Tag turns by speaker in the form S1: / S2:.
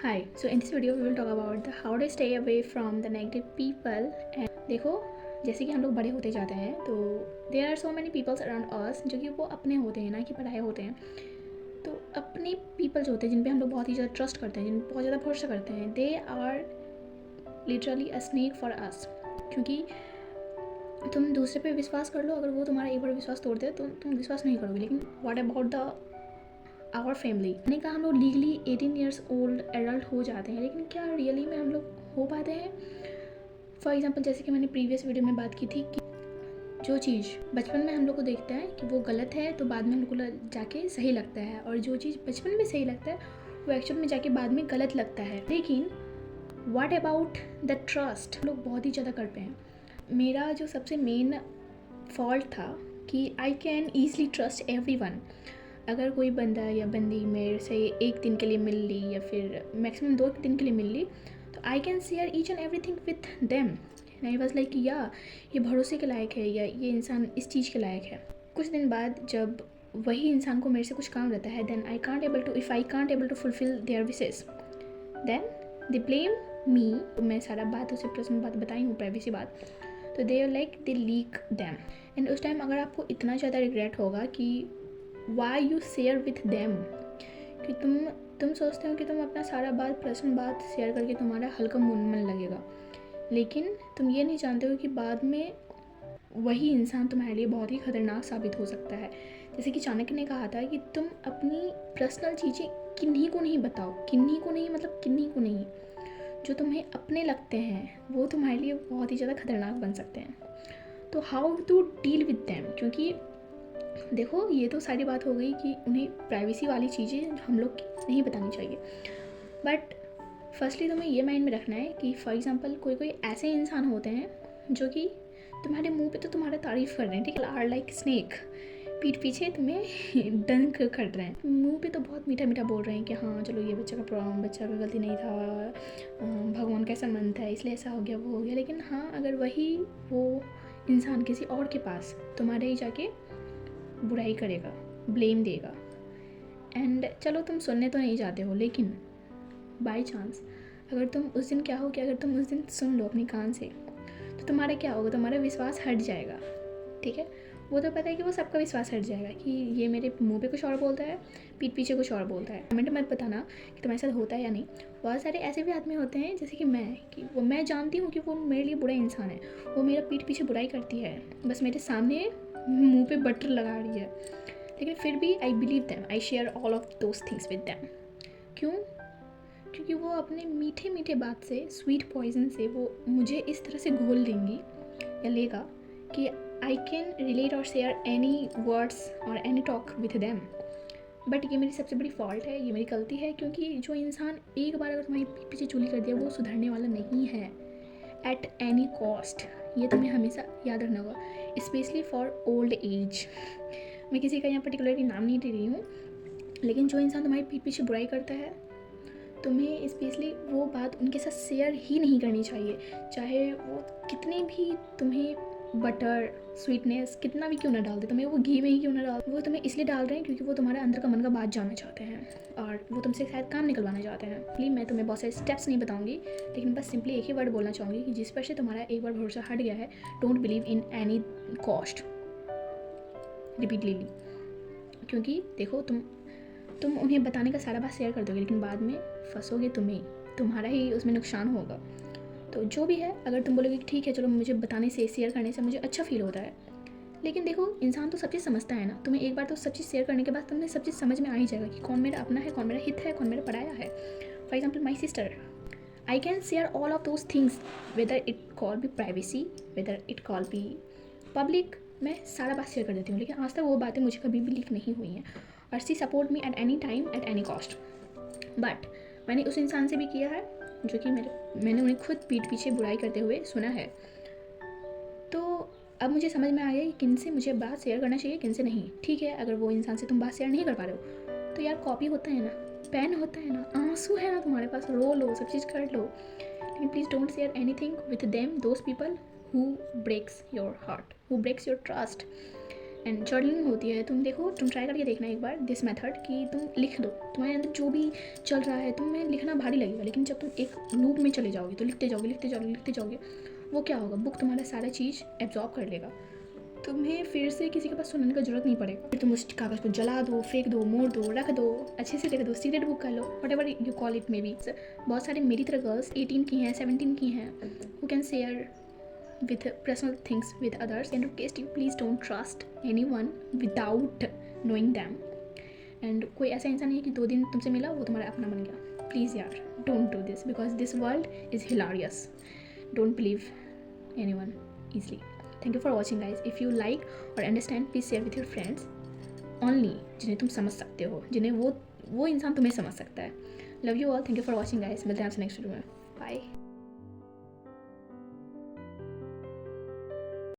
S1: Hi, so in this video we will talk about the how to stay away from the negative people and देखो जैसे कि हम लोग बड़े होते जाते हैं तो there are so many peoples around us जो कि वो अपने होते हैं ना कि पराये होते हैं। तो अपने पीपल जो होते हैं जिन पे हम लोग बहुत ही ज़्यादा ट्रस्ट करते हैं, जिन बहुत ज़्यादा भरोसा करते हैं, they are literally a snake for us. क्योंकि तुम दूसरे पे विश्वास कर लो, अगर वो तुम्हारा एक बार विश्वास तोड़ दे तो तुम विश्वास नहीं करोगे। लेकिन what about the our family, मैंने कहा हम लोग लीगली 18 ईयर्स ओल्ड एडल्ट हो जाते हैं, लेकिन क्या रियली में हम लोग हो पाते हैं? फॉर एग्जाम्पल जैसे कि मैंने प्रीवियस वीडियो में बात की थी कि जो चीज़ बचपन में हम लोग को देखते हैं कि वो गलत है तो बाद में हम लोग को जाके सही लगता है, और जो चीज़ बचपन में सही लगता है वो एक्चुअल में जाके बाद में गलत लगता है। लेकिन व्हाट अबाउट द ट्रस्ट, लोग बहुत ही ज़्यादा करते हैं। मेरा जो सबसे मेन फॉल्ट था कि I can easily trust everyone. अगर कोई बंदा या बंदी मेरे से एक दिन के लिए मिल ली या फिर मैक्सिमम 2 दिन के लिए मिल ली तो आई can share each and everything with them. I was like या ये भरोसे के लायक है या ये इंसान इस चीज़ के लायक है। कुछ दिन बाद जब वही इंसान को मेरे से कुछ काम रहता है then I can't able to fulfil their wishes then they blame me. मैं सारा बात उसे पर्सनल बात बताई हूँ, प्राइवेसी बात, तो they are like they leak them. And उस टाइम अगर आपको इतना ज़्यादा रिग्रेट होगा कि why you share with them, कि तुम सोचते हो कि तुम अपना सारा बात पर्सनल बात शेयर करके तुम्हारा हल्का मन लगेगा, लेकिन तुम ये नहीं जानते हो कि बाद में वही इंसान तुम्हारे लिए बहुत ही खतरनाक साबित हो सकता है। जैसे कि चाणक्य ने कहा था कि तुम अपनी पर्सनल चीज़ें किन्हीं को नहीं बताओ, किन्हीं को नहीं, मतलब किन्हीं को नहीं। जो तुम्हें अपने लगते हैं वो तुम्हारे लिए बहुत ही ज़्यादा खतरनाक बन सकते हैं। तो how to deal with them, क्योंकि देखो ये तो सारी बात हो गई कि उन्हें प्राइवेसी वाली चीज़ें हम लोग नहीं बतानी चाहिए। बट फर्स्टली तुम्हें ये माइंड में रखना है कि फॉर एग्जांपल कोई कोई ऐसे इंसान होते हैं जो कि तुम्हारे मुंह पे तो तुम्हारा तारीफ़ कर रहे हैं, ठीक है, आर लाइक स्नेक, पीठ पीछे तुम्हें डंक कर रहे हैं, मुंह पे तो बहुत मीठा मीठा बोल रहे हैं कि हाँ चलो ये बच्चा का प्रॉब्लम, बच्चा का गलती नहीं था, भगवान का ऐसा मन था इसलिए ऐसा हो गया वो हो गया। लेकिन हाँ अगर वही वो इंसान किसी और के पास तुम्हारे ही जाके बुराई करेगा, ब्लेम देगा, एंड चलो तुम सुनने तो नहीं जाते हो, लेकिन बाय चांस अगर तुम उस दिन क्या हो कि अगर तुम उस दिन सुन लो अपने कान से तो तुम्हारा क्या होगा, तुम्हारा विश्वास हट जाएगा। ठीक है, वो तो पता है कि वो सबका विश्वास हट जाएगा कि ये मेरे मुंह पे कुछ और बोलता है, पीठ पीछे कुछ और बोलता है। कमेंट मत बताना कि तुम्हारे साथ होता है या नहीं। बहुत सारे ऐसे भी आदमी होते हैं जैसे कि मैं जानती हूँ कि वो मेरे लिए बुरा इंसान है, वो मेरा पीठ पीछे बुराई करती है, बस मेरे सामने मुंह पे बटर लगा रही है, लेकिन फिर भी I believe them, I share all of those things with them. क्यों? क्योंकि वो अपने मीठे मीठे बात से, स्वीट पॉइजन से वो मुझे इस तरह से घोल देंगी या लेगा कि आई कैन रिलेट और शेयर एनी वर्ड्स और any talk with them. But ये मेरी सबसे बड़ी फॉल्ट है, ये मेरी गलती है, क्योंकि जो इंसान एक बार अगर तुम्हारी पीठ पीछे चूली कर दिया वो सुधरने वाला नहीं है एट एनी कॉस्ट। ये तुम्हें हमेशा याद रखना होगा, स्पेशली फॉर ओल्ड एज। मैं किसी का यहाँ पर्टिकुलरली नाम नहीं दे रही हूँ, लेकिन जो इंसान तुम्हारी पीठ पीछे बुराई करता है तुम्हें स्पेशली वो बात उनके साथ शेयर ही नहीं करनी चाहिए, चाहे वो कितने भी तुम्हें बटर स्वीटनेस कितना भी क्यों ना डाल दे, तुम्हें वो घी में ही क्यों ना डाल, वो तुम्हें इसलिए डाल रहे हैं क्योंकि वो तुम्हारे अंदर का मन का बात जानना चाहते हैं और वो तुमसे शायद काम निकलवाना चाहते हैं। प्लीज़ मैं तुम्हें बहुत सारे स्टेप्स नहीं बताऊंगी, लेकिन बस सिंपली एक ही वर्ड बोलना चाहूँगी कि जिस पर से तुम्हारा एक बार भरोसा हट गया है, don't believe in any cost repeatedly. क्योंकि देखो तुम उन्हें बताने का सारा बात शेयर कर दोगे, लेकिन बाद में फंसोगे तुम्हें, तुम्हारा ही उसमें नुकसान होगा। तो जो भी है, अगर तुम बोलोगे कि ठीक है चलो मुझे बताने से, शेयर करने से मुझे अच्छा फील होता है, लेकिन देखो इंसान तो सब चीज़ समझता है ना। तुम्हें एक बार तो सब चीज़ शेयर करने के बाद तुम्हें सब चीज़ समझ में आ ही जाएगा कि कौन मेरा अपना है, कौन मेरा हित है, कौन मेरा पराया है। For example my sister, I can share all of those things whether it could be privacy, whether it could be public, मैं सारा बात शेयर कर देती हूँ, लेकिन आज तक वो बातें मुझे कभी भी लीक नहीं हुई हैं और she support me at any time at any cost. But मैंने उस इंसान से भी किया है जो कि मैंने उन्हें खुद पीठ पीछे बुराई करते हुए सुना है। तो अब मुझे समझ में आ गया कि किन से मुझे बात शेयर करना चाहिए, किन से नहीं। ठीक है, अगर वो इंसान से तुम बात शेयर नहीं कर पा रहे हो तो यार कॉपी होता है ना, पेन होता है ना, आंसू है ना तुम्हारे पास, रो लो, सब चीज़ कर लो, लेकिन please don't share anything with them, those people who breaks your heart, who breaks your trust। And journaling होती है, तुम देखो, तुम ट्राई करके देखना एक बार दिस मेथड कि तुम लिख दो, तुम्हारे अंदर जो भी चल रहा है तुम्हें लिखना भारी लगेगा, लेकिन जब तुम एक लूप में चले जाओगे तो लिखते जाओगे लिखते जाओगे लिखते जाओगे, वो क्या होगा, बुक तुम्हारा सारा चीज़ एब्जॉर्ब कर लेगा, तुम्हें फिर से किसी के पास सुनाने का जरूरत नहीं पड़ेगी। फिर तुम उस कागज़ को जला दो, फेंक दो, मोड़ दो, रख दो, अच्छे से लिख दो, सीक्रेट बुक कर लो, whatever you call it maybe. बहुत सारे मेरी तरह गर्ल्स 18 की हैं, 17 की हैं, who can share with personal things with others, and request you please don't trust anyone without knowing them। and कोई ऐसा इंसान नहीं है कि 2 दिन तुमसे मिला वो तुम्हारा अपना बन गया, प्लीज़ यार don't do this because this world is hilarious, don't believe anyone easily। thank you for watching guys, if you like or understand please share with your friends only जिन्हें तुम समझ सकते हो, जिन्हें वो इंसान तुम्हें समझ सकता है। love you all, thank you for watching guys, मिलते हैं आपसे नेक्स्ट वीडियो में, बाय।